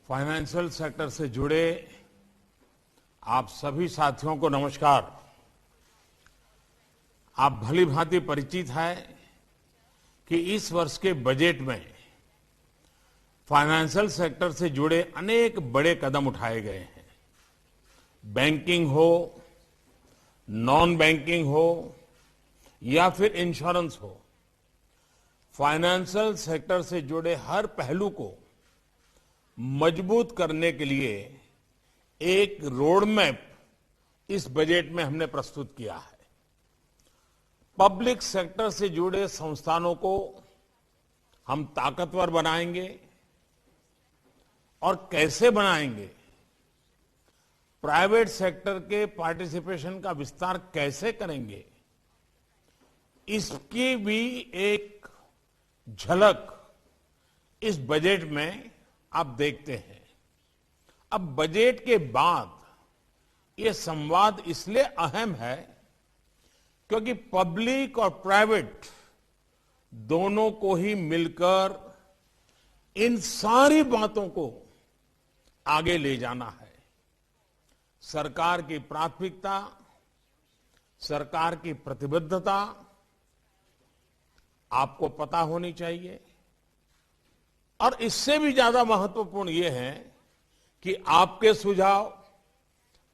Financial sector से जुड़े आप सभी साथियों को नमस्कार। आप भली भांति परिचित है कि इस वर्ष के बजट में फाइनेंशियल सेक्टर से जुड़े अनेक बड़े कदम उठाए गए हैं। बैंकिंग हो, नॉन बैंकिंग हो या फिर इंश्योरेंस हो, फाइनेंशियल सेक्टर से जुड़े हर पहलू को मजबूत करने के लिए एक रोड मैप इस बजट में हमने प्रस्तुत किया है। पब्लिक सेक्टर से जुड़े संस्थानों को हम ताकतवर बनाएंगे और कैसे बनाएंगे, प्राइवेट सेक्टर के पार्टिसिपेशन का विस्तार कैसे करेंगे, इसकी भी एक झलक इस बजट में आप देखते हैं। अब बजट के बाद ये संवाद इसलिए अहम है क्योंकि पब्लिक और प्राइवेट दोनों को ही मिलकर इन सारी बातों को आगे ले जाना है। सरकार की प्राथमिकता, सरकार की प्रतिबद्धता आपको पता होनी चाहिए और इससे भी ज्यादा महत्वपूर्ण यह है कि आपके सुझाव,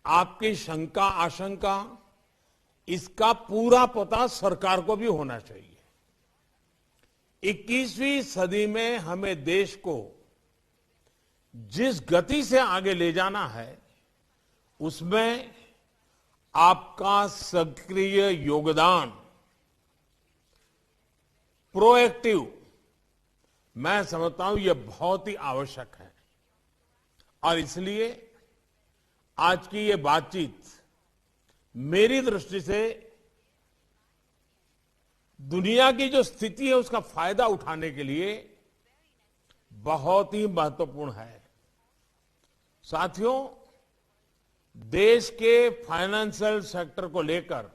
आपकी शंका आशंका, इसका पूरा पता सरकार को भी होना चाहिए। 21वीं सदी में हमें देश को जिस गति से आगे ले जाना है उसमें आपका सक्रिय योगदान, प्रोएक्टिव, मैं समझता हूं यह बहुत ही आवश्यक है। और इसलिए आज की ये बातचीत मेरी दृष्टि से दुनिया की जो स्थिति है उसका फायदा उठाने के लिए बहुत ही महत्वपूर्ण है। साथियों, देश के फाइनेंशियल सेक्टर को लेकर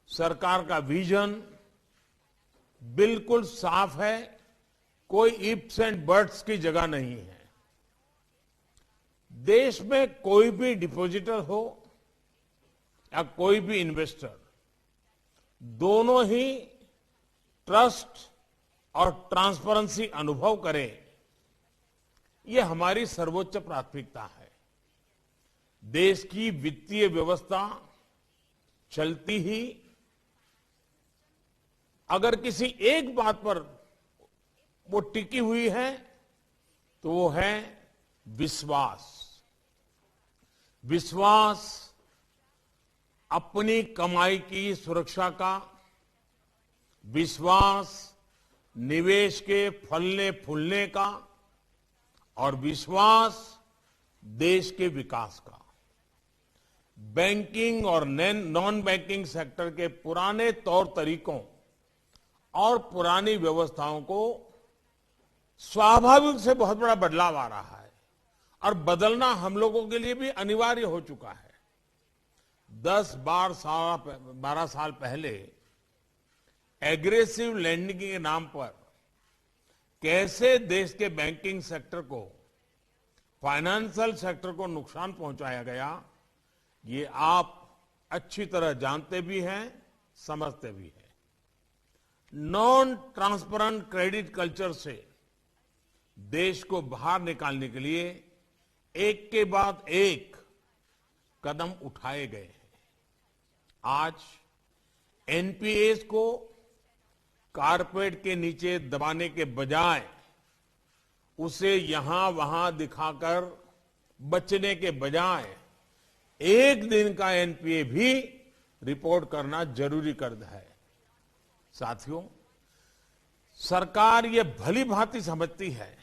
सरकार का विजन बिल्कुल साफ है, कोई इफ्स एंड बट्स की जगह नहीं है। देश में कोई भी डिपॉजिटर हो या कोई भी इन्वेस्टर, दोनों ही ट्रस्ट और ट्रांसपेरेंसी अनुभव करें, यह हमारी सर्वोच्च प्राथमिकता है। देश की वित्तीय व्यवस्था चलती ही अगर किसी एक बात पर वो टिकी हुई है तो वो है विश्वास। विश्वास अपनी कमाई की सुरक्षा का, विश्वास निवेश के फलने फूलने का और विश्वास देश के विकास का। बैंकिंग और नॉन बैंकिंग सेक्टर के पुराने तौर तरीकों और पुरानी व्यवस्थाओं को स्वाभाविक से बहुत बड़ा बदलाव आ रहा है और बदलना हम लोगों के लिए भी अनिवार्य हो चुका है। 10-12 साल पहले एग्रेसिव लैंडिंग के नाम पर कैसे देश के बैंकिंग सेक्टर को, फाइनेंशियल सेक्टर को नुकसान पहुंचाया गया, ये आप अच्छी तरह जानते भी हैं, समझते भी हैं। नॉन ट्रांसपेरेंट क्रेडिट कल्चर से देश को बाहर निकालने के लिए एक के बाद एक कदम उठाए गए हैं। आज एनपीएस को कारपेट के नीचे दबाने के बजाय उसे यहां वहां दिखाकर बचने के बजाय एक दिन का एनपीए भी रिपोर्ट करना जरूरी कर है। साथियों, सरकार ये भली भांति समझती है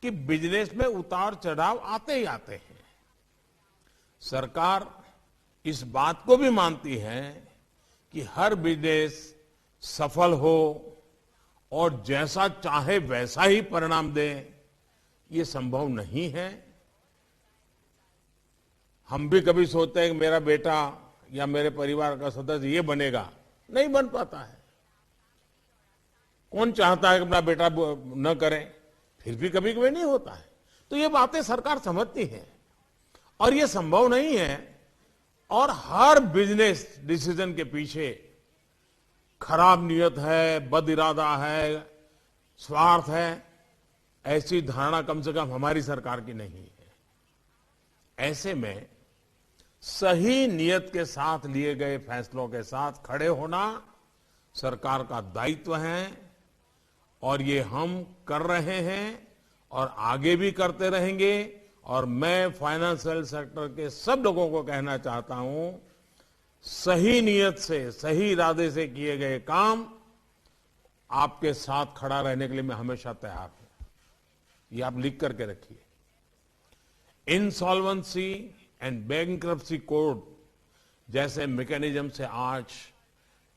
कि बिजनेस में उतार चढ़ाव आते ही आते हैं। सरकार इस बात को भी मानती है कि हर बिजनेस सफल हो और जैसा चाहे वैसा ही परिणाम दे, ये संभव नहीं है। हम भी कभी सोचते हैं कि मेरा बेटा या मेरे परिवार का सदस्य ये बनेगा, नहीं बन पाता है। कौन चाहता है कि अपना बेटा न करे, फिर भी कभी कभी नहीं होता है। तो ये बातें सरकार समझती है और ये संभव नहीं है। और हर बिजनेस डिसीजन के पीछे खराब नियत है, बद इरादा है, स्वार्थ है, ऐसी धारणा कम से कम हमारी सरकार की नहीं है। ऐसे में सही नियत के साथ लिए गए फैसलों के साथ खड़े होना सरकार का दायित्व है और ये हम कर रहे हैं और आगे भी करते रहेंगे। और मैं फाइनेंशियल सेक्टर के सब लोगों को कहना चाहता हूं, सही नियत से, सही इरादे से किए गए काम आपके साथ खड़ा रहने के लिए मैं हमेशा तैयार हूं। ये आप लिख करके रखिए। इंसॉल्वेंसी एंड बैंक्रप्सी कोड जैसे मैकेनिज्म से आज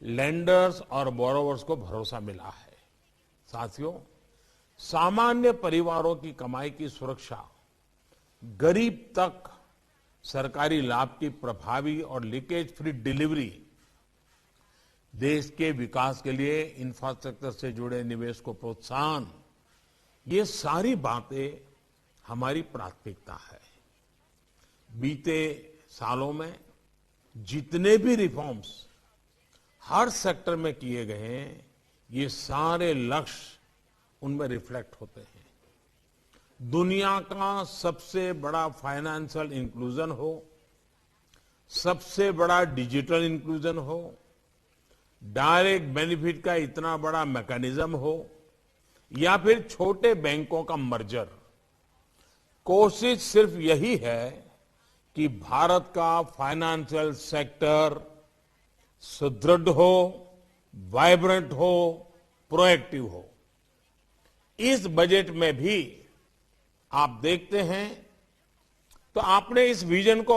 लेंडर्स और बोरोवर्स को भरोसा मिला है। साथियों, सामान्य परिवारों की कमाई की सुरक्षा, गरीब तक सरकारी लाभ की प्रभावी और लीकेज फ्री डिलीवरी, देश के विकास के लिए इंफ्रास्ट्रक्चर से जुड़े निवेश को प्रोत्साहन, ये सारी बातें हमारी प्राथमिकता है। बीते सालों में जितने भी रिफॉर्म्स हर सेक्टर में किए गए हैं, ये सारे लक्ष्य उनमें रिफ्लेक्ट होते हैं। दुनिया का सबसे बड़ा फाइनेंशियल इंक्लूजन हो, सबसे बड़ा डिजिटल इंक्लूजन हो, डायरेक्ट बेनिफिट का इतना बड़ा मैकेनिज्म हो, या फिर छोटे बैंकों का मर्जर, कोशिश सिर्फ यही है कि भारत का फाइनेंशियल सेक्टर सुदृढ़ हो, वाइब्रेंट हो, प्रोएक्टिव हो। इस बजट में भी आप देखते हैं तो आपने इस विजन को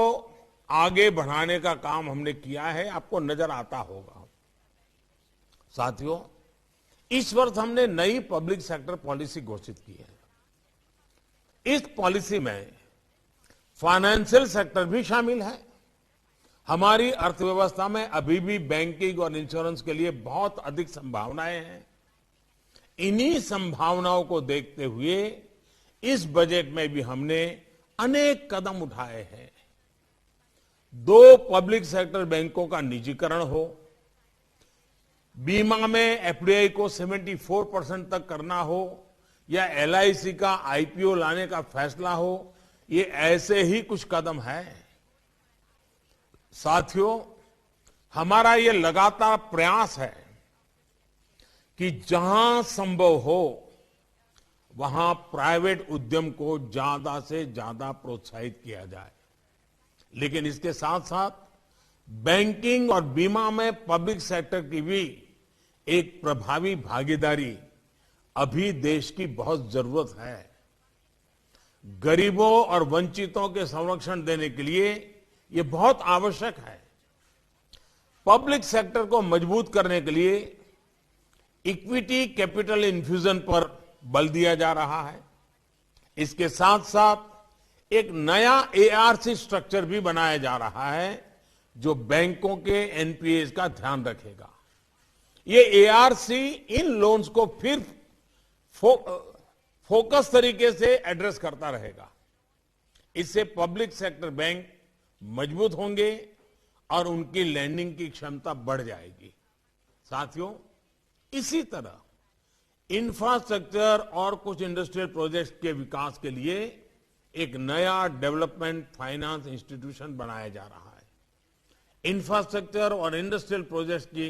आगे बढ़ाने का काम हमने किया है, आपको नजर आता होगा। साथियों, इस वर्ष हमने नई पब्लिक सेक्टर पॉलिसी घोषित की है। इस पॉलिसी में फाइनेंशियल सेक्टर भी शामिल है। हमारी अर्थव्यवस्था में अभी भी बैंकिंग और इंश्योरेंस के लिए बहुत अधिक संभावनाएं हैं। इन्हीं संभावनाओं को देखते हुए इस बजट में भी हमने अनेक कदम उठाए हैं। 2 पब्लिक सेक्टर बैंकों का निजीकरण हो, बीमा में एफडीआई को 74% तक करना हो, या एलआईसी का आईपीओ लाने का फैसला हो, ये ऐसे ही कुछ कदम है। साथियों, हमारा ये लगातार प्रयास है कि जहां संभव हो वहां प्राइवेट उद्यम को ज्यादा से ज्यादा प्रोत्साहित किया जाए। लेकिन इसके साथ साथ बैंकिंग और बीमा में पब्लिक सेक्टर की भी एक प्रभावी भागीदारी अभी देश की बहुत जरूरत है। गरीबों और वंचितों के संरक्षण देने के लिए ये बहुत आवश्यक है। पब्लिक सेक्टर को मजबूत करने के लिए इक्विटी कैपिटल इन्फ्यूजन पर बल दिया जा रहा है। इसके साथ साथ एक नया एआरसी स्ट्रक्चर भी बनाया जा रहा है जो बैंकों के एनपीएस का ध्यान रखेगा। ये एआरसी इन लोन्स को फिर फोकस तरीके से एड्रेस करता रहेगा। इससे पब्लिक सेक्टर बैंक मजबूत होंगे और उनकी लैंडिंग की क्षमता बढ़ जाएगी। साथियों, इसी तरह इंफ्रास्ट्रक्चर और कुछ इंडस्ट्रियल प्रोजेक्ट्स के विकास के लिए एक नया डेवलपमेंट फाइनेंस इंस्टीट्यूशन बनाया जा रहा है। इंफ्रास्ट्रक्चर और इंडस्ट्रियल प्रोजेक्ट्स की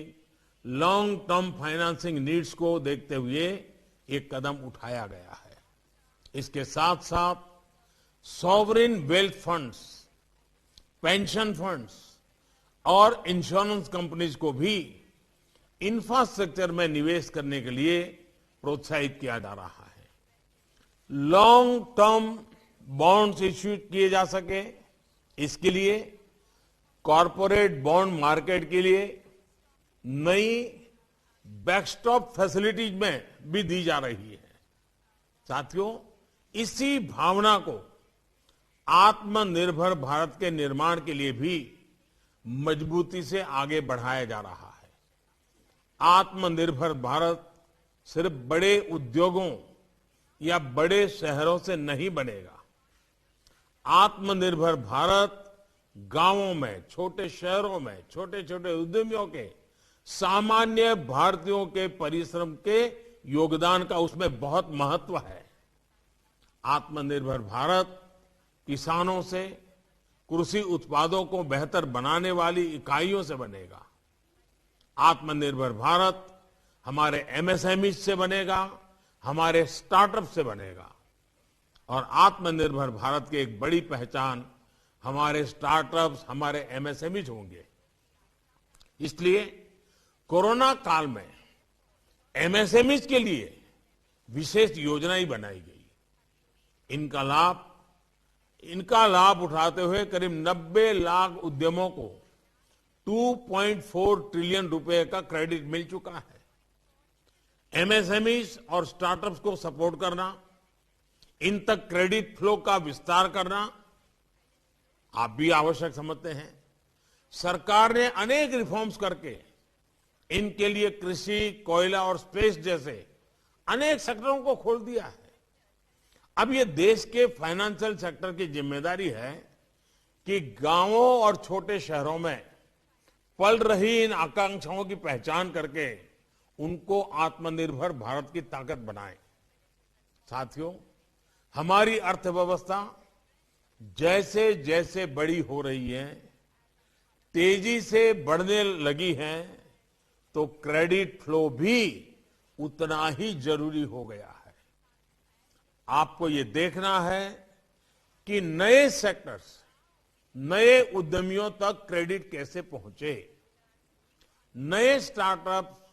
लॉन्ग टर्म फाइनेंसिंग नीड्स को देखते हुए एक कदम उठाया गया है। इसके साथ साथ sovereign wealth funds, pension funds और इंश्योरेंस कंपनीज को भी इंफ्रास्ट्रक्चर में निवेश करने के लिए प्रोत्साहित किया जा रहा है। लॉन्ग टर्म बॉन्ड्स इश्यू किए जा सके, इसके लिए कॉरपोरेट बॉन्ड मार्केट के लिए नई बैकस्टॉप फैसिलिटीज में भी दी जा रही है। साथियों, इसी भावना को आत्मनिर्भर भारत के निर्माण के लिए भी मजबूती से आगे बढ़ाया जा रहा है। आत्मनिर्भर भारत सिर्फ बड़े उद्योगों या बड़े शहरों से नहीं बनेगा। आत्मनिर्भर भारत गांवों में, छोटे शहरों में, छोटे छोटे उद्यमियों के, सामान्य भारतीयों के परिश्रम के योगदान का उसमें बहुत महत्व है। आत्मनिर्भर भारत किसानों से, कृषि उत्पादों को बेहतर बनाने वाली इकाइयों से बनेगा। आत्मनिर्भर भारत हमारे एमएसएमई से बनेगा, हमारे स्टार्टअप से बनेगा। और आत्मनिर्भर भारत की एक बड़ी पहचान हमारे स्टार्टअप्स, हमारे एमएसएमई होंगे। इसलिए कोरोना काल में एमएसएमई के लिए विशेष योजनाएं बनाई गई। इनका लाभ उठाते हुए करीब 90 लाख उद्यमों को 2.4 ट्रिलियन रुपए का क्रेडिट मिल चुका है। एमएसएमईज और स्टार्टअप्स को सपोर्ट करना, इन तक क्रेडिट फ्लो का विस्तार करना आप भी आवश्यक समझते हैं। सरकार ने अनेक रिफॉर्म्स करके इनके लिए कृषि, कोयला और स्पेस जैसे अनेक सेक्टरों को खोल दिया है। अब ये देश के फाइनेंशियल सेक्टर की जिम्मेदारी है कि गांवों और छोटे शहरों में पल रही इन आकांक्षाओं की पहचान करके उनको आत्मनिर्भर भारत की ताकत बनाएं। साथियों, हमारी अर्थव्यवस्था जैसे जैसे बड़ी हो रही है, तेजी से बढ़ने लगी है, तो क्रेडिट फ्लो भी उतना ही जरूरी हो गया है। आपको ये देखना है कि नए सेक्टर्स, नए उद्यमियों तक क्रेडिट कैसे पहुंचे। नए स्टार्टअप्स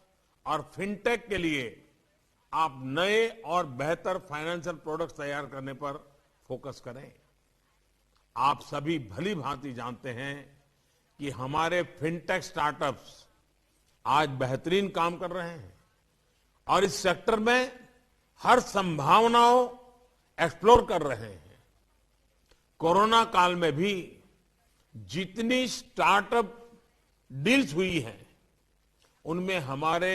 और फिनटेक के लिए आप नए और बेहतर फाइनेंशियल प्रोडक्ट्स तैयार करने पर फोकस करें। आप सभी भली भांति जानते हैं कि हमारे फिनटेक स्टार्टअप्स आज बेहतरीन काम कर रहे हैं और इस सेक्टर में हर संभावनाओं एक्सप्लोर कर रहे हैं। कोरोना काल में भी जितनी स्टार्टअप डील्स हुई हैं, उनमें हमारे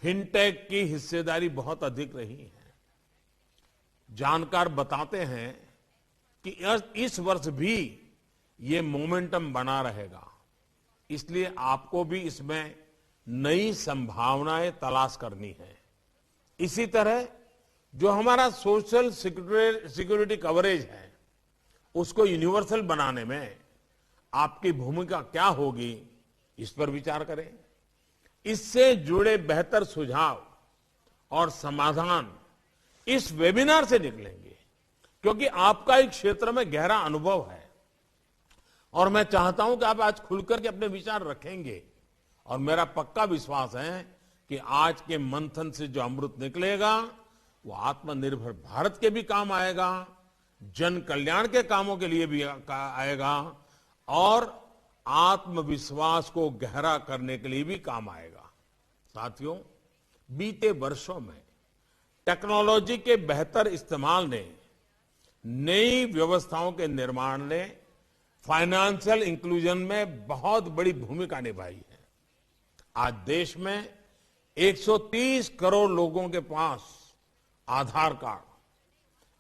फिनटेक की हिस्सेदारी बहुत अधिक रही है। जानकार बताते हैं कि इस वर्ष भी ये मोमेंटम बना रहेगा। इसलिए आपको भी इसमें नई संभावनाएं तलाश करनी है। इसी तरह जो हमारा सोशल सिक्योरिटी कवरेज है, उसको यूनिवर्सल बनाने में आपकी भूमिका क्या होगी, इस पर विचार करें। इससे जुड़े बेहतर सुझाव और समाधान इस वेबिनार से निकलेंगे, क्योंकि आपका एक क्षेत्र में गहरा अनुभव है और मैं चाहता हूं कि आप आज खुलकर के अपने विचार रखेंगे। और मेरा पक्का विश्वास है कि आज के मंथन से जो अमृत निकलेगा वो आत्मनिर्भर भारत के भी काम आएगा, जन कल्याण के कामों के लिए भी आएगा और आत्मविश्वास को गहरा करने के लिए भी काम आएगा। साथियों, बीते वर्षों में टेक्नोलॉजी के बेहतर इस्तेमाल ने, नई व्यवस्थाओं के निर्माण ने फाइनेंशियल इंक्लूजन में बहुत बड़ी भूमिका निभाई है। आज देश में 130 करोड़ लोगों के पास आधार कार्ड,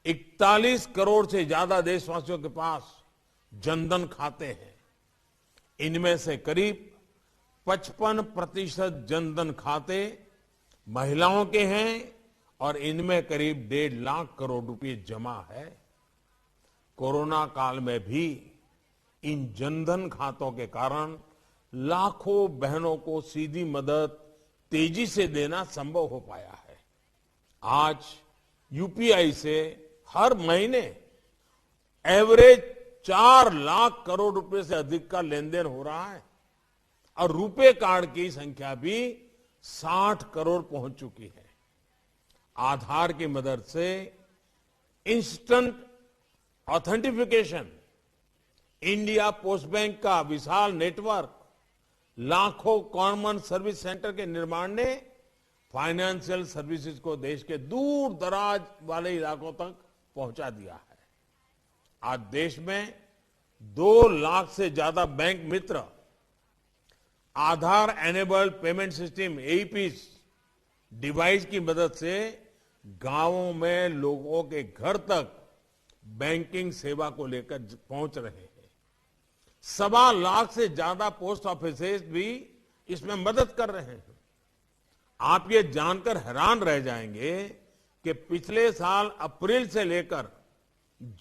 41 करोड़ से ज्यादा देशवासियों के पास जनधन खाते हैं। इनमें से करीब 55% जनधन खाते महिलाओं के हैं और इनमें करीब 1.5 लाख करोड़ रुपए जमा है। कोरोना काल में भी इन जनधन खातों के कारण लाखों बहनों को सीधी मदद तेजी से देना संभव हो पाया है। आज यूपीआई से हर महीने एवरेज 4 लाख करोड़ रुपए से अधिक का लेन देन हो रहा है और रुपे कार्ड की संख्या भी 60 करोड़ पहुंच चुकी है। आधार की मदद से instant authentication, India post bank का विशाल नेटवर्क, लाखों कॉमन सर्विस सेंटर के निर्माण ने फाइनेंशियल सर्विसेज को देश के दूर दराज वाले इलाकों तक पहुंचा दिया है। आज देश में 2 लाख से ज्यादा बैंक मित्र Aadhaar enabled payment system AEPS device की मदद से गांवों में लोगों के घर तक बैंकिंग सेवा को लेकर पहुंच रहे हैं। 1.25 लाख से ज्यादा पोस्ट ऑफिसेज भी इसमें मदद कर रहे हैं। आप ये जानकर हैरान रह जाएंगे कि पिछले साल अप्रैल से लेकर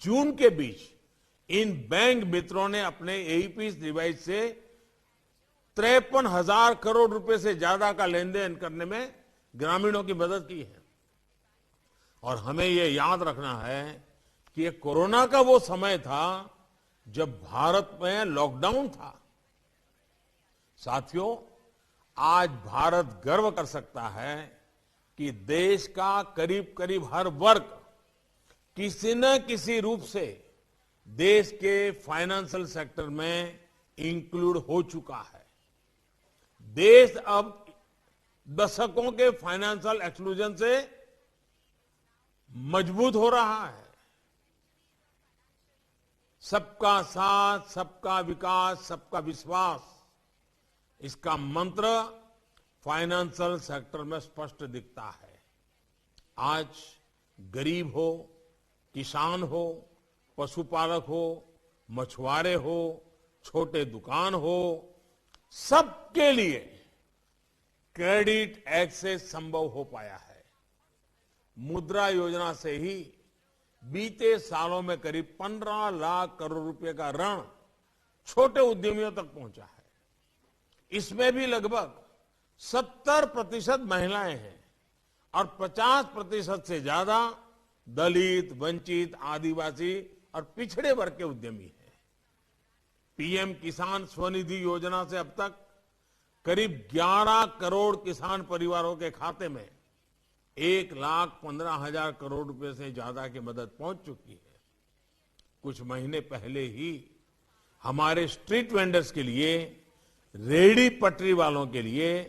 जून के बीच इन बैंक मित्रों ने अपने एईपी डिवाइस से 53,000 करोड़ रुपए से ज्यादा का लेन देन करने में ग्रामीणों की मदद की है। और हमें ये याद रखना है कि ये कोरोना का वो समय था जब भारत में लॉकडाउन था। साथियों, आज भारत गर्व कर सकता है कि देश का करीब करीब हर वर्ग किसी न किसी रूप से देश के फाइनेंशियल सेक्टर में इंक्लूड हो चुका है। देश अब दशकों के फाइनेंशियल एक्सक्लूजन से मजबूत हो रहा है। सबका साथ, सबका विकास, सबका विश्वास, इसका मंत्र फाइनेंशियल सेक्टर में स्पष्ट दिखता है। आज गरीब हो, किसान हो, पशुपालक हो, मछुआरे हो, छोटे दुकान हो, सबके लिए क्रेडिट एक्सेस संभव हो पाया है। मुद्रा योजना से ही बीते सालों में करीब 15 लाख करोड़ रुपए का ऋण छोटे उद्यमियों तक पहुंचा है। इसमें भी लगभग 70% महिलाएं हैं और 50% से ज्यादा दलित, वंचित, आदिवासी और पिछड़े वर्ग के उद्यमी हैं। पीएम किसान स्वनिधि योजना से अब तक करीब 11 करोड़ किसान परिवारों के खाते में 1,15,000 करोड़ रुपए से ज्यादा की मदद पहुंच चुकी है। कुछ महीने पहले ही हमारे स्ट्रीट वेंडर्स के लिए, रेहड़ी पटरी वालों के लिए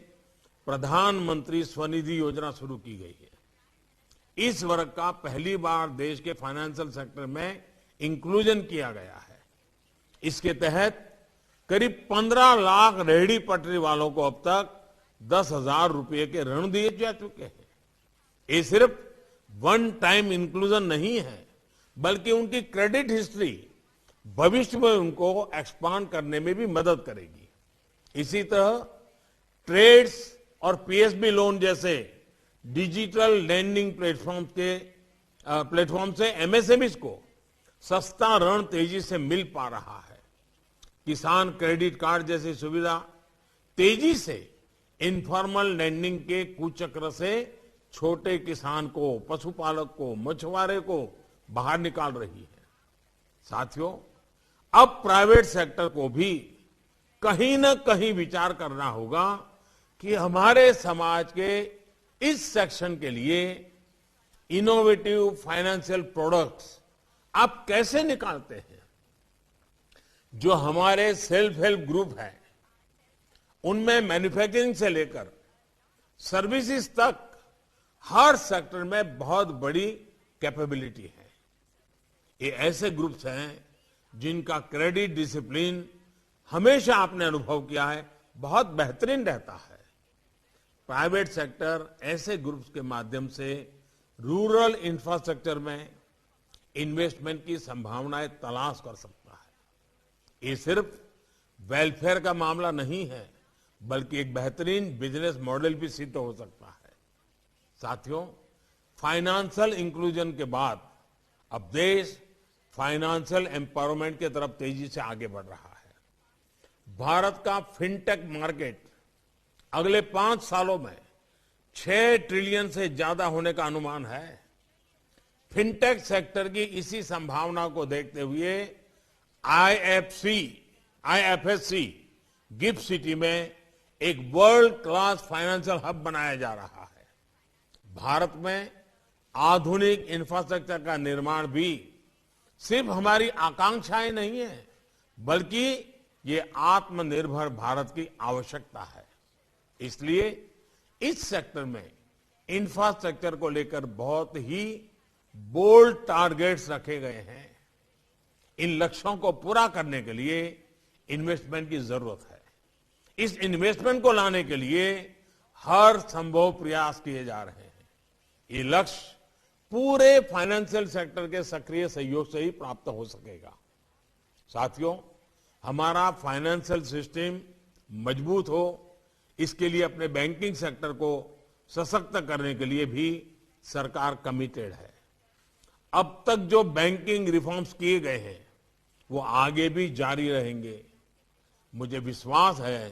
प्रधानमंत्री स्वनिधि योजना शुरू की गई है। इस वर्ग का पहली बार देश के फाइनेंशियल सेक्टर में इंक्लूजन किया गया है। इसके तहत करीब 15 लाख रेहड़ी पटरी वालों को अब तक 10,000 रुपए के ऋण दिए जा चुके हैं। ये सिर्फ वन टाइम इंक्लूजन नहीं है, बल्कि उनकी क्रेडिट हिस्ट्री भविष्य में उनको एक्सपांड करने में भी मदद करेगी। इसी तरह ट्रेड्स और पीएसबी लोन जैसे डिजिटल लैंडिंग प्लेटफॉर्म से एमएसएमईज को सस्ता ऋण तेजी से मिल पा रहा है। किसान क्रेडिट कार्ड जैसी सुविधा तेजी से इनफॉर्मल लैंडिंग के कुचक्र से छोटे किसान को, पशुपालक को, मछुआरे को बाहर निकाल रही है। साथियों, अब प्राइवेट सेक्टर को भी कहीं न कहीं विचार करना होगा कि हमारे समाज के इस सेक्शन के लिए इनोवेटिव फाइनेंशियल प्रोडक्ट्स आप कैसे निकालते हैं। जो हमारे सेल्फ हेल्प ग्रुप है, उनमें मैन्युफैक्चरिंग से लेकर सर्विसेज तक हर सेक्टर में बहुत बड़ी कैपेबिलिटी है। ये ऐसे ग्रुप्स हैं जिनका क्रेडिट डिसिप्लिन हमेशा आपने अनुभव किया है बहुत बेहतरीन रहता है। प्राइवेट सेक्टर ऐसे ग्रुप्स के माध्यम से रूरल इंफ्रास्ट्रक्चर में इन्वेस्टमेंट की संभावनाएं तलाश कर सकता है। ये सिर्फ वेलफेयर का मामला नहीं है, बल्कि एक बेहतरीन बिजनेस मॉडल भी सिद्ध हो सकता है। साथियों, फाइनेंशियल इंक्लूजन के बाद अब देश फाइनेंशियल एम्पावरमेंट की तरफ तेजी से आगे बढ़ रहा है। भारत का फिनटेक मार्केट अगले 5 सालों में 6 ट्रिलियन से ज्यादा होने का अनुमान है। फिनटेक सेक्टर की इसी संभावना को देखते हुए आईएफएससी गिफ्ट सिटी में एक वर्ल्ड क्लास फाइनेंशियल हब बनाया जा रहा है। भारत में आधुनिक इंफ्रास्ट्रक्चर का निर्माण भी सिर्फ हमारी आकांक्षाएं नहीं है, बल्कि ये आत्मनिर्भर भारत की आवश्यकता है। इसलिए इस सेक्टर में इंफ्रास्ट्रक्चर को लेकर बहुत ही बोल्ड टारगेट्स रखे गए हैं। इन लक्ष्यों को पूरा करने के लिए इन्वेस्टमेंट की जरूरत है। इस इन्वेस्टमेंट को लाने के लिए हर संभव प्रयास किए जा रहे हैं। ये लक्ष्य पूरे फाइनेंशियल सेक्टर के सक्रिय सहयोग से ही प्राप्त हो सकेगा। साथियों, हमारा फाइनेंशियल सिस्टम मजबूत हो, इसके लिए अपने बैंकिंग सेक्टर को सशक्त करने के लिए भी सरकार कमिटेड है। अब तक जो बैंकिंग रिफॉर्म्स किए गए हैं वो आगे भी जारी रहेंगे। मुझे विश्वास है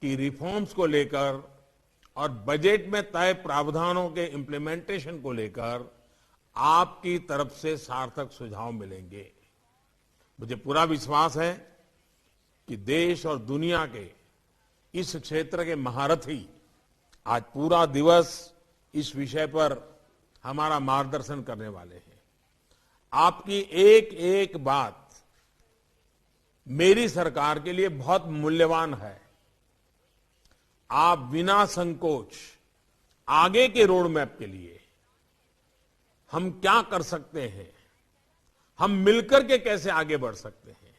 कि रिफॉर्म्स को लेकर और बजट में तय प्रावधानों के इम्प्लीमेंटेशन को लेकर आपकी तरफ से सार्थक सुझाव मिलेंगे। मुझे पूरा विश्वास है कि देश और दुनिया के इस क्षेत्र के महारथी आज पूरा दिवस इस विषय पर हमारा मार्गदर्शन करने वाले हैं। आपकी एक एक बात मेरी सरकार के लिए बहुत मूल्यवान है। आप बिना संकोच आगे के रोड मैप के लिए हम क्या कर सकते हैं, हम मिलकर के कैसे आगे बढ़ सकते हैं,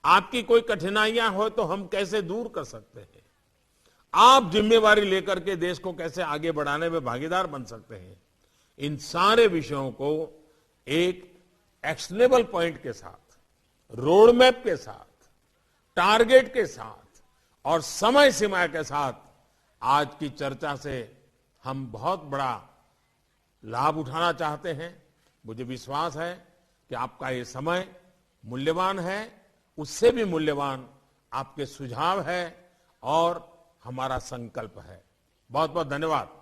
आपकी कोई कठिनाइयां हो तो हम कैसे दूर कर सकते हैं, आप जिम्मेवारी लेकर के देश को कैसे आगे बढ़ाने में भागीदार बन सकते हैं, इन सारे विषयों को एक एक्शनेबल पॉइंट के साथ, रोड मैप के साथ, टारगेट के साथ और समय सीमा के साथ आज की चर्चा से हम बहुत बड़ा लाभ उठाना चाहते हैं। मुझे विश्वास है कि आपका ये समय मूल्यवान है, उससे भी मूल्यवान आपके सुझाव है और हमारा संकल्प है। बहुत बहुत धन्यवाद।